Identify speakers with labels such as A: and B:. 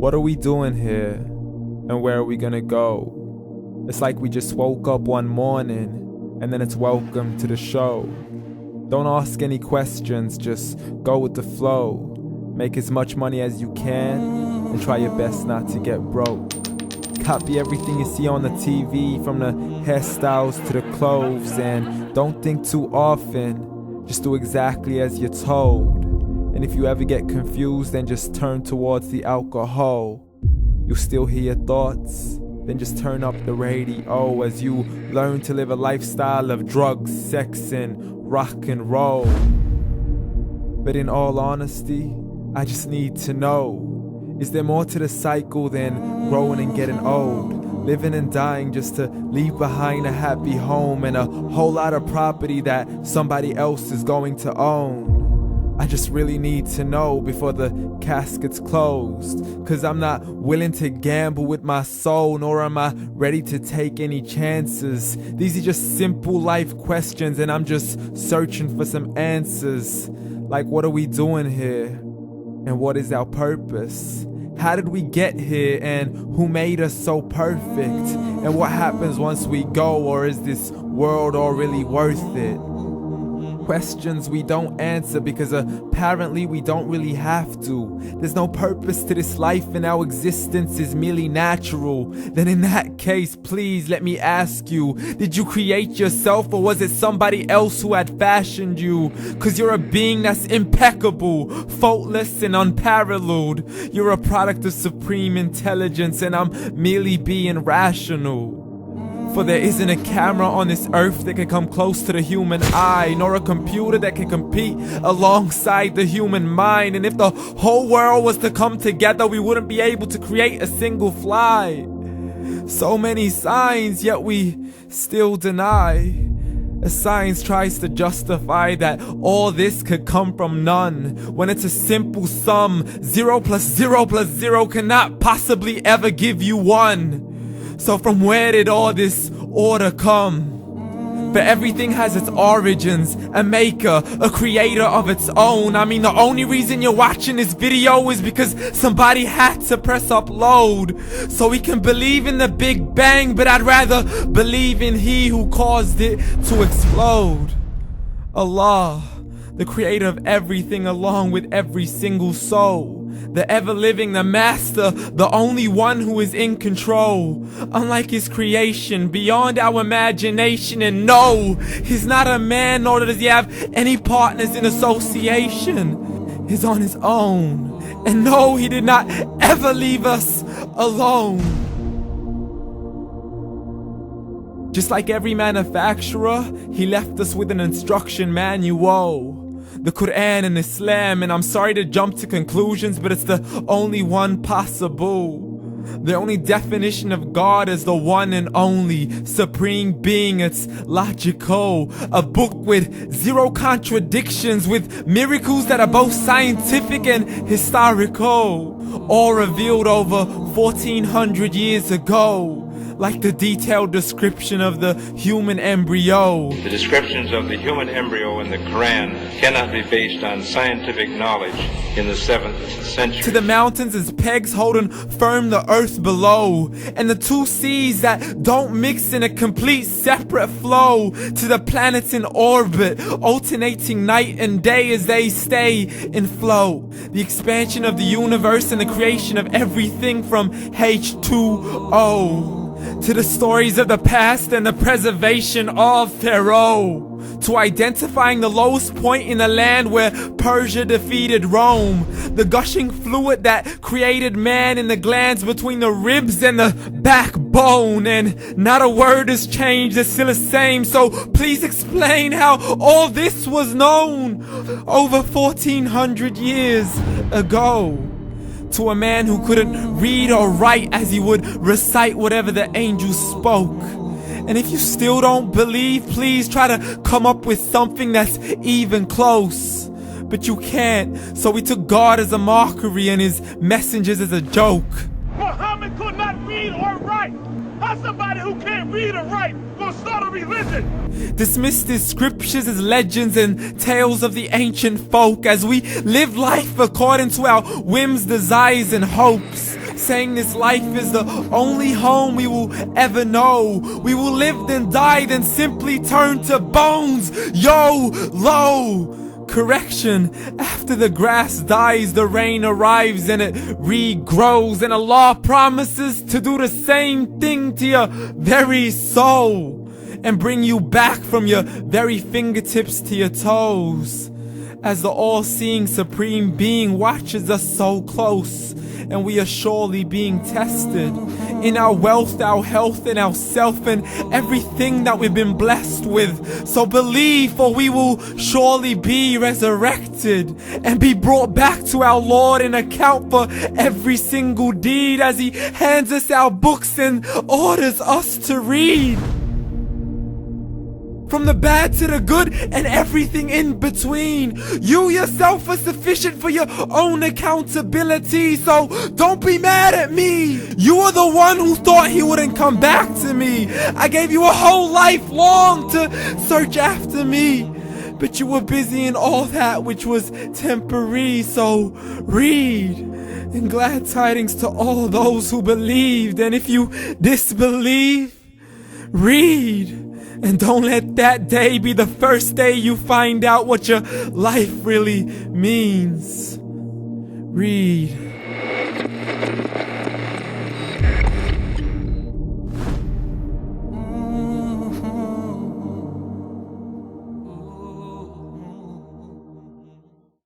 A: What are we doing here? And where are we gonna go? It's like we just woke up one morning and then it's welcome to the show. Don't ask any questions, just go with the flow. Make as much money as you can and try your best not to get broke. Copy everything you see on the TV, from the hairstyles to the clothes, and don't think too often, just do exactly as you're told. And if you ever get confused, then just turn towards the alcohol. You'll still hear your thoughts, then just turn up the radio as you learn to live a lifestyle of drugs, sex, and rock and roll. But in all honesty, I just need to know, is there more to the cycle than growing and getting old? Living and dying just to leave behind a happy home and a whole lot of property that somebody else is going to own. I just really need to know before the casket's closed, 'cause I'm not willing to gamble with my soul, nor am I ready to take any chances. These are just simple life questions and I'm just searching for some answers. Like, what are we doing here? And what is our purpose? How did we get here, and who made us so perfect? And what happens once we go, or is this world all really worth it? Questions we don't answer because apparently we don't really have to. There's no purpose to this life and our existence is merely natural. Then in that case, please let me ask you, did you create yourself, or was it somebody else who had fashioned you? 'Cause you're a being that's impeccable, faultless and unparalleled. You're a product of supreme intelligence and I'm merely being rational. For there isn't a camera on this earth that can come close to the human eye, nor a computer that can compete alongside the human mind. And if the whole world was to come together, we wouldn't be able to create a single fly. So many signs, yet we still deny. As science tries to justify that all this could come from none, when it's a simple sum. 0 plus 0 plus 0 cannot possibly ever give you 1. So from where did all this order come? For everything has its origins, a maker, a creator of its own. I mean, the only reason you're watching this video is because somebody had to press upload. So we can believe in the Big Bang, but I'd rather believe in He who caused it to explode. Allah, the creator of everything along with every single soul. The ever-living, the master, the only one who is in control. Unlike his creation, beyond our imagination. And no, he's not a man, nor does he have any partners in association. He's on his own. And no, he did not ever leave us alone. Just like every manufacturer, he left us with an instruction manual. The Quran and Islam, and I'm sorry to jump to conclusions, but it's the only one possible. The only definition of God is the one and only supreme being. It's logical, a book with 0 contradictions, with miracles that are both scientific and historical, all revealed over 1400 years ago. Like the detailed description of the human embryo.
B: The descriptions of the human embryo in the Quran cannot be based on scientific knowledge in the 7th century.
A: To the mountains as pegs holding firm the earth below, and the 2 seas that don't mix in a complete separate flow. To the planets in orbit, alternating night and day as they stay in flow. The expansion of the universe and the creation of everything from H2O. To the stories of the past and the preservation of Pharaoh. To identifying the lowest point in the land where Persia defeated Rome. The gushing fluid that created man in the glands between the ribs and the backbone. And not a word has changed, it's still the same. So please explain how all this was known over 1400 years ago. To a man who couldn't read or write, as he would recite whatever the angels spoke. And if you still don't believe, please try to come up with something that's even close. But you can't, so we took God as a mockery and his messengers as a joke.
C: Muhammad could not read or write. How's somebody who can't read or write gonna start a religion?
A: Dismiss the scriptures as legends and tales of the ancient folk, as we live life according to our whims, desires, and hopes. saying this life is the only home we will ever know. We will live then die, then simply turn to bones. YOLO! Correction, after the grass dies, the rain arrives and it regrows, and Allah promises to do the same thing to your very soul and bring you back from your very fingertips to your toes, as the all-seeing supreme being watches us so close, and we are surely being tested in our wealth, our health, and our self, and everything that we've been blessed with. So believe, for we will surely be resurrected and be brought back to our Lord and account for every single deed, as He hands us our books and orders us to read. From the bad to the good and everything in between. You yourself are sufficient for your own accountability, so don't be mad at me. You are the one who thought He wouldn't come back to me. I gave you a whole life long to search after me, but you were busy in all that which was temporary. So read, and glad tidings to all those who believed. And if you disbelieve, read. And don't let that day be the first day you find out what your life really means. Read.